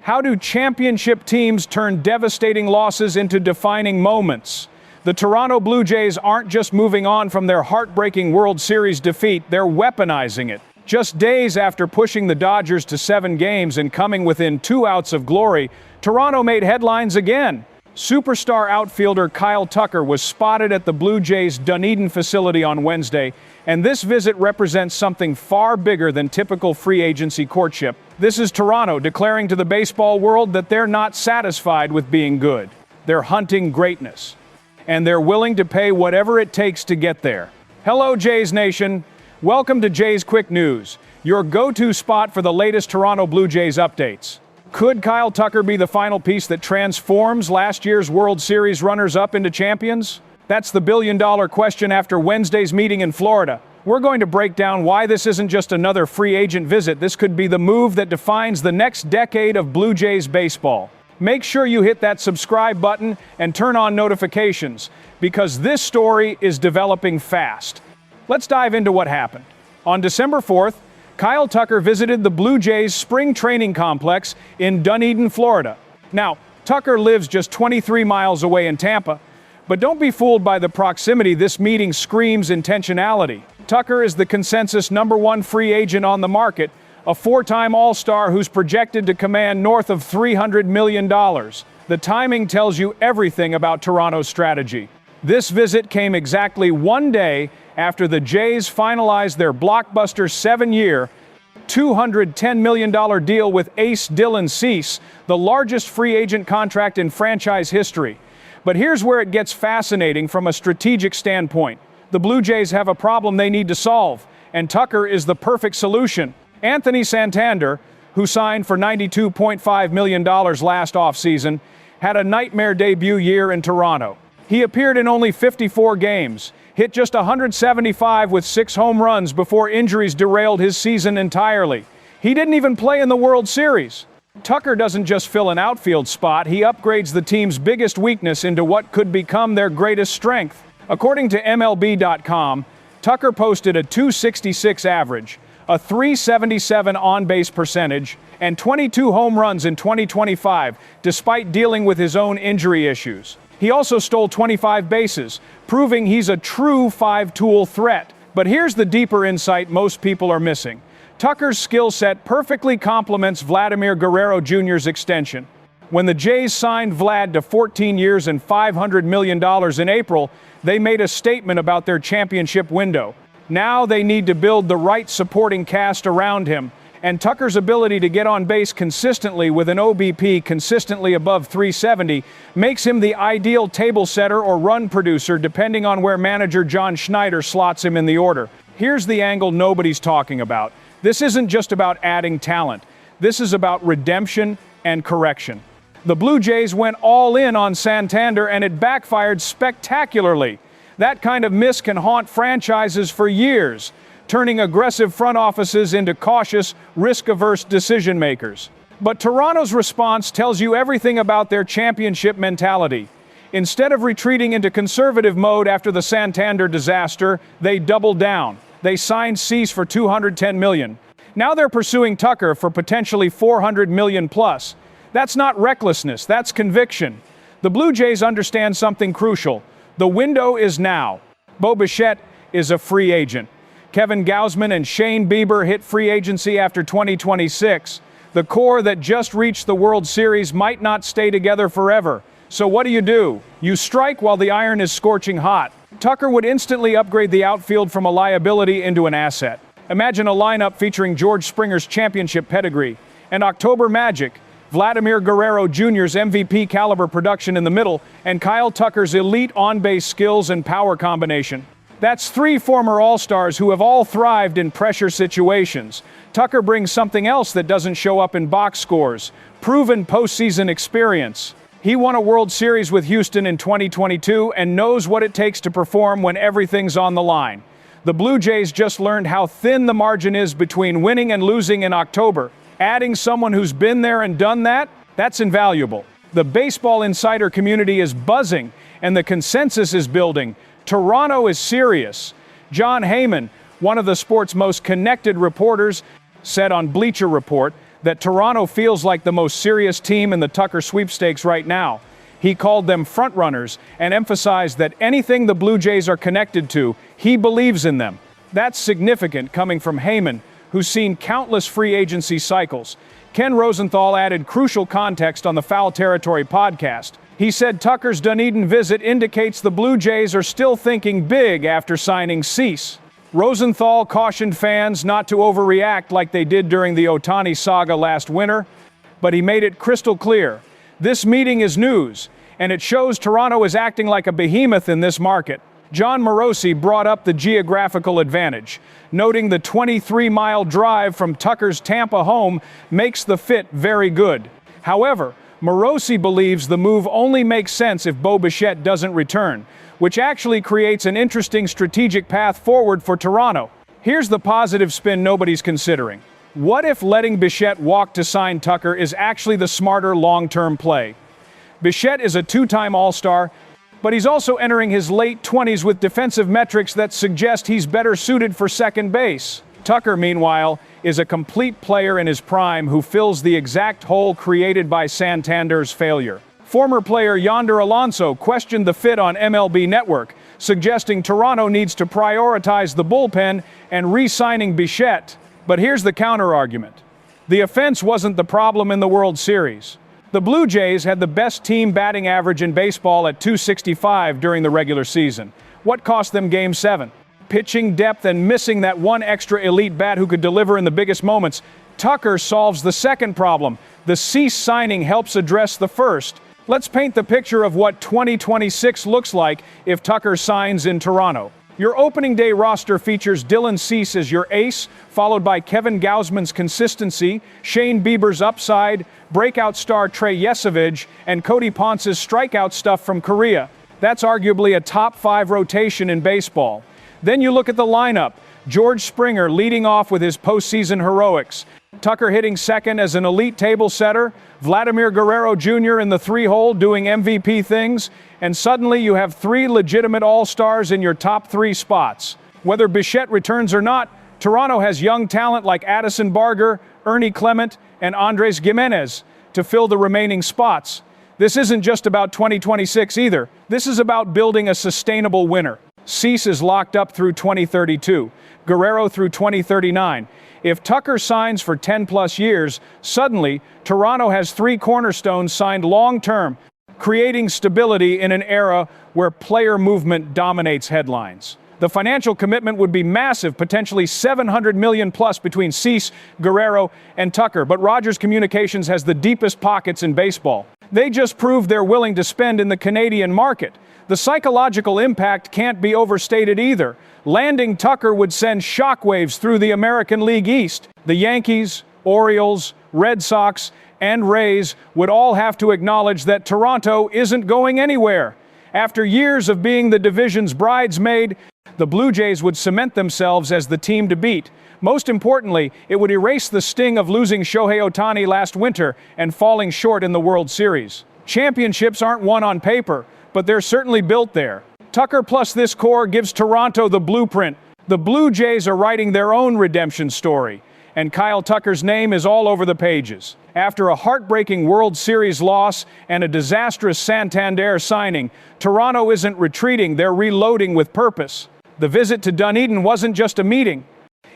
How do championship teams turn devastating losses into defining moments? The Toronto Blue Jays aren't just moving on from their heartbreaking World Series defeat, they're weaponizing it. Just days after pushing the Dodgers to 7 games and coming within 2 outs of glory, Toronto made headlines again. Superstar outfielder Kyle Tucker was spotted at the Blue Jays' Dunedin facility on Wednesday, and this visit represents something far bigger than typical free agency courtship. This is Toronto declaring to the baseball world that they're not satisfied with being good. They're hunting greatness, and they're willing to pay whatever it takes to get there. Hello, Jays Nation. Welcome to Jays Quick News, your go-to spot for the latest Toronto Blue Jays updates. Could Kyle Tucker be the final piece that transforms last year's World Series runners-up into champions? That's the billion-dollar question after Wednesday's meeting in Florida. We're going to break down why this isn't just another free agent visit. This could be the move that defines the next decade of Blue Jays baseball. Make sure you hit that subscribe button and turn on notifications, because this story is developing fast. Let's dive into what happened. On December 4th, Kyle Tucker visited the Blue Jays spring training complex in Dunedin, Florida. Now, Tucker lives just 23 miles away in Tampa, but don't be fooled by the proximity. This meeting screams intentionality. Tucker is the consensus #1 free agent on the market, a 4-time All-Star who's projected to command north of $300 million. The timing tells you everything about Toronto's strategy. This visit came exactly 1 day after the Jays finalized their blockbuster 7-year, $210 million deal with ace Dylan Cease, the largest free agent contract in franchise history. But here's where it gets fascinating from a strategic standpoint. The Blue Jays have a problem they need to solve, and Tucker is the perfect solution. Anthony Santander, who signed for $92.5 million last offseason, had a nightmare debut year in Toronto. He appeared in only 54 games, hit just 175 with 6 home runs before injuries derailed his season entirely. He didn't even play in the World Series. Tucker doesn't just fill an outfield spot, he upgrades the team's biggest weakness into what could become their greatest strength. According to MLB.com, Tucker posted a .266 average, a .377 on-base percentage, and 22 home runs in 2025, despite dealing with his own injury issues. He also stole 25 bases, proving he's a true 5-tool threat. But here's the deeper insight most people are missing. Tucker's skill set perfectly complements Vladimir Guerrero Jr.'s extension. When the Jays signed Vlad to 14 years and $500 million in April, they made a statement about their championship window. Now they need to build the right supporting cast around him, and Tucker's ability to get on base consistently with an OBP consistently above 370 makes him the ideal table setter or run producer depending on where manager John Schneider slots him in the order. Here's the angle nobody's talking about. This isn't just about adding talent. This is about redemption and correction. The Blue Jays went all in on Santander and it backfired spectacularly. That kind of miss can haunt franchises for years, turning aggressive front offices into cautious, risk-averse decision makers. But Toronto's response tells you everything about their championship mentality. Instead of retreating into conservative mode after the Santander disaster, they doubled down. They signed Cease for $210 million. Now they're pursuing Tucker for potentially $400 million plus. That's not recklessness, that's conviction. The Blue Jays understand something crucial. The window is now. Bo Bichette is a free agent. Kevin Gausman and Shane Bieber hit free agency after 2026. The core that just reached the World Series might not stay together forever. So what do? You strike while the iron is scorching hot. Tucker would instantly upgrade the outfield from a liability into an asset. Imagine a lineup featuring George Springer's championship pedigree, and October Magic, Vladimir Guerrero Jr.'s MVP caliber production in the middle, and Kyle Tucker's elite on-base skills and power combination. That's 3 former All-Stars who have all thrived in pressure situations. Tucker brings something else that doesn't show up in box scores: proven postseason experience. He won a World Series with Houston in 2022 and knows what it takes to perform when everything's on the line. The Blue Jays just learned how thin the margin is between winning and losing in October. Adding someone who's been there and done that, that's invaluable. The baseball insider community is buzzing, and the consensus is building. Toronto is serious. Jon Heyman, one of the sport's most connected reporters, said on Bleacher Report that Toronto feels like the most serious team in the Tucker sweepstakes right now. He called them frontrunners and emphasized that anything the Blue Jays are connected to, he believes in them. That's significant coming from Heyman, who's seen countless free agency cycles. Ken Rosenthal added crucial context on the Foul Territory podcast. He said Tucker's Dunedin visit indicates the Blue Jays are still thinking big after signing Cease. Rosenthal cautioned fans not to overreact like they did during the Ohtani saga last winter, but he made it crystal clear. This meeting is news, and it shows Toronto is acting like a behemoth in this market. Jon Morosi brought up the geographical advantage, noting the 23-mile drive from Tucker's Tampa home makes the fit very good. However, Morosi believes the move only makes sense if Bo Bichette doesn't return, which actually creates an interesting strategic path forward for Toronto. Here's the positive spin nobody's considering. What if letting Bichette walk to sign Tucker is actually the smarter long-term play? Bichette is a two-time All-Star, but he's also entering his late 20s with defensive metrics that suggest he's better suited for second base. Tucker, meanwhile, is a complete player in his prime who fills the exact hole created by Santander's failure. Former player Yonder Alonso questioned the fit on MLB Network, suggesting Toronto needs to prioritize the bullpen and re-signing Bichette. But here's the counter-argument. The offense wasn't the problem in the World Series. The Blue Jays had the best team batting average in baseball at .265 during the regular season. What cost them Game 7? Pitching depth and missing that one extra elite bat who could deliver in the biggest moments. Tucker solves the second problem. The Cease signing helps address the first. Let's paint the picture of what 2026 looks like if Tucker signs in Toronto. Your opening day roster features Dylan Cease as your ace, followed by Kevin Gausman's consistency, Shane Bieber's upside, breakout star Trey Yesavage, and Cody Ponce's strikeout stuff from Korea. That's arguably a top 5 rotation in baseball. Then you look at the lineup. George Springer leading off with his postseason heroics. Tucker hitting second as an elite table setter. Vladimir Guerrero Jr. in the 3-hole doing MVP things. And suddenly you have 3 legitimate all-stars in your top 3 spots. Whether Bichette returns or not, Toronto has young talent like Addison Barger, Ernie Clement, and Andres Gimenez to fill the remaining spots. This isn't just about 2026 either. This is about building a sustainable winner. Cease is locked up through 2032, Guerrero through 2039. If Tucker signs for 10-plus years, suddenly Toronto has 3 cornerstones signed long-term, creating stability in an era where player movement dominates headlines. The financial commitment would be massive, potentially $700 million plus between Cease, Guerrero, and Tucker, but Rogers Communications has the deepest pockets in baseball. They just proved they're willing to spend in the Canadian market. The psychological impact can't be overstated either. Landing Tucker would send shockwaves through the American League East. The Yankees, Orioles, Red Sox, and Rays would all have to acknowledge that Toronto isn't going anywhere. After years of being the division's bridesmaid, the Blue Jays would cement themselves as the team to beat. Most importantly, it would erase the sting of losing Shohei Ohtani last winter and falling short in the World Series. Championships aren't won on paper, but they're certainly built there. Tucker plus this core gives Toronto the blueprint. The Blue Jays are writing their own redemption story, and Kyle Tucker's name is all over the pages. After a heartbreaking World Series loss and a disastrous Santander signing, Toronto isn't retreating, they're reloading with purpose. The visit to Dunedin wasn't just a meeting,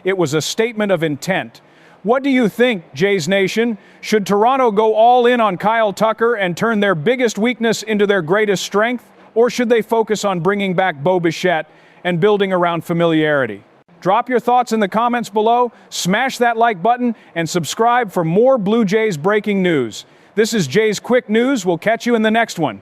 it was a statement of intent. What do you think, Jays Nation? Should Toronto go all in on Kyle Tucker and turn their biggest weakness into their greatest strength? Or should they focus on bringing back Bo Bichette and building around familiarity? Drop your thoughts in the comments below, smash that like button, and subscribe for more Blue Jays breaking news. This is Jays Quick News. We'll catch you in the next one.